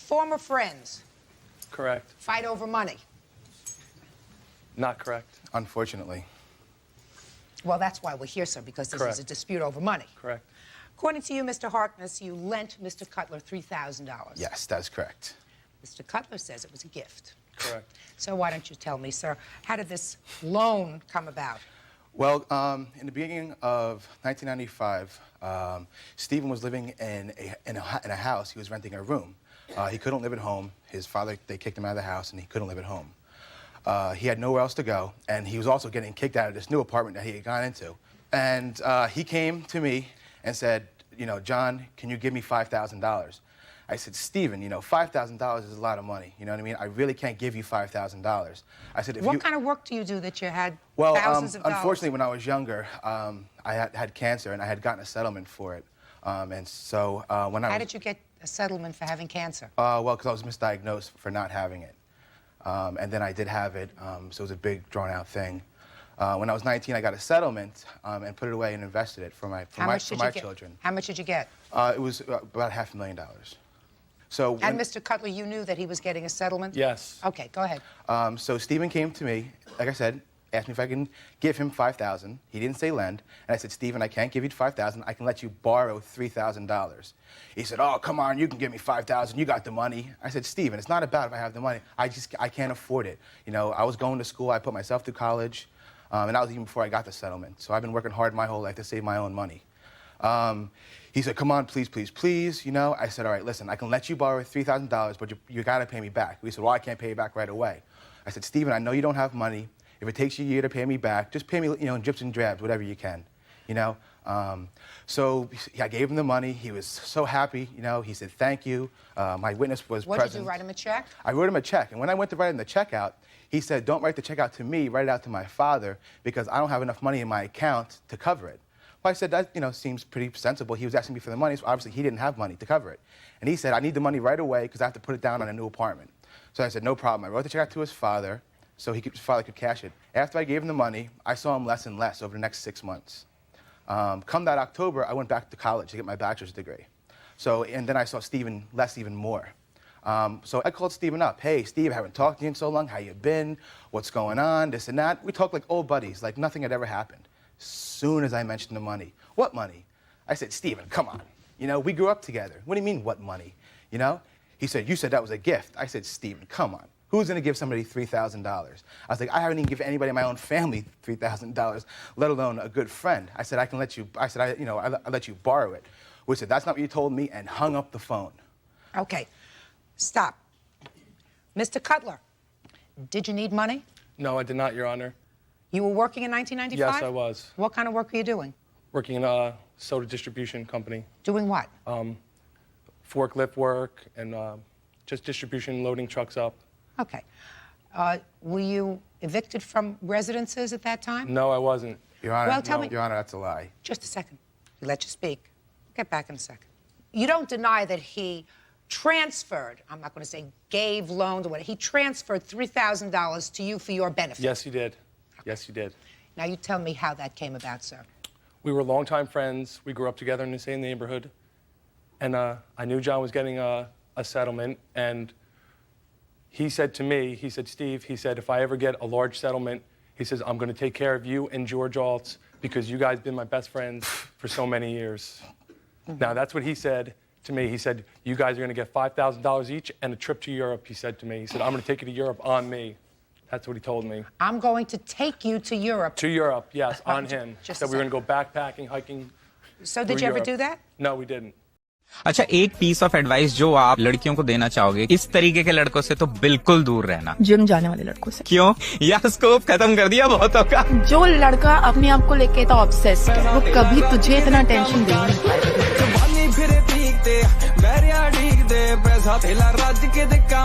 Former friends. Correct. Fight over money. Not correct. Unfortunately. Well, that's why we're here, sir, because this is a dispute over money. Correct. According to you, Mr. Harkness, you lent Mr. Cutler $3,000. Yes, that's correct. Mr. Cutler says it was a gift. Correct. So why don't you tell me, sir, how did this loan come about? Well, in the beginning of 1995, Stephen was living in a house. He was renting a room. He couldn't live at home. His father, they kicked him out of the house, and he couldn't live at home. He had nowhere else to go, and he was also getting kicked out of this new apartment that he had gone into. And he came to me and said, you know, John, can you give me $5,000? I said, Stephen, you know, $5,000 is a lot of money. You know what I mean? I really can't give you $5,000. I said, What kind of work do you do that you had well, thousands of dollars? unfortunately, when I was younger, I had cancer, and I had gotten a settlement for it. And so when How did you get a settlement for having cancer? Well, because I was misdiagnosed for not having it. And then I did have it, so it was a big, drawn-out thing. When I was 19, I got a settlement and put it away and invested it for my children. How much did you get? It was about $500,000. So And Mr. Cutler, you knew that he was getting a settlement? Yes. Okay, go ahead. So Stephen came to me, like I said, asked me if I can give him $5,000. He didn't say lend. And I said, Stephen, I can't give you $5,000. I can let you borrow $3,000. He said, oh, come on, you can give me $5,000. You got the money. I said, Stephen, it's not about if I have the money. I can't afford it. You know, I was going to school. I put myself through college. And that was even before I got the settlement. So I've been working hard my whole life to save my own money. He said, come on, please, please, please, you know. I said, all right, listen, I can let you borrow $3,000, but you got to pay me back. He said, well, I can't pay you back right away. I said, Stephen, I know you don't have money. If it takes you a year to pay me back, just pay me, you know, in drips and drabs, whatever you can, you know. So I gave him the money. He was so happy, you know. He said, thank you. My witness was present. What, did you write him a check? I wrote him a check. And when I went to write him the check out, he said, don't write the check out to me, write it out to my father, because I don't have enough money in my account to cover it. Well, I said, that, you know, seems pretty sensible. He was asking me for the money, so obviously he didn't have money to cover it. And he said, I need the money right away because I have to put it down on a new apartment. So I said, no problem. I wrote the check out to his father so his father could cash it. After I gave him the money, I saw him less and less over the next 6 months. Come that October, I went back to college to get my bachelor's degree. So, and then I saw Stephen less even more. So I called Stephen up. Hey, Steve, I haven't talked to you in so long. How you been? What's going on? This and that. We talked like old buddies, like nothing had ever happened. Soon as I mentioned the money. What money? I said, Stephen, come on. You know, we grew up together. What do you mean, what money? You know? He said, you said that was a gift. I said, Stephen, come on. Who's going to give somebody $3,000? I was like, I haven't even given anybody in my own family $3,000, let alone a good friend. I said, I can let you, I'll let you borrow it. We said, that's not what you told me, and hung up the phone. Okay, stop. Mr. Cutler, did you need money? No, I did not, Your Honor. You were working in 1995? Yes, I was. What kind of work were you doing? Working in a soda distribution company. Doing what? Forklift work and just distribution, loading trucks up. Okay. Were you evicted from residences at that time? No, I wasn't. Your Honor, Well, tell me. Your Honor, that's a lie. Just a second. We'll let you speak. Get back in a second. You don't deny that he transferred, I'm not going to say gave, loaned, or whatever, he transferred $3,000 to you for your benefit? Yes, you did. Yes, you did. Now you tell me how that came about, sir. We were longtime friends. We grew up together in the same neighborhood. And I knew John was getting a settlement. And he said to me, he said, Steve, he said, if I ever get a large settlement, he says, I'm going to take care of you and George Altz because you guys have been my best friends for so many years. Now, that's what he said to me. He said, you guys are going to get $5,000 each and a trip to Europe, he said to me. He said, I'm going to take you to Europe on me. That's what he told me. I'm going to take you to Europe. To Europe, yes, on him. Just Said we were going to go backpacking, hiking. So did you ever do that? No, we didn't. अच्छा, एक piece of advice जो आप लड़कियों को देना चाहोगे, इस तरीके के लड़कों से तो बिल्कुल दूर रहना। जिम जाने वाले लड़कों से। क्यों? यार स्कोप खत्म कर दिया बहुतों का। जो लड़का अपने आप को लेके तो ऑब्सेस्ड है, वो कभी तुझे इतना टेंशन दे नहीं पाएगा।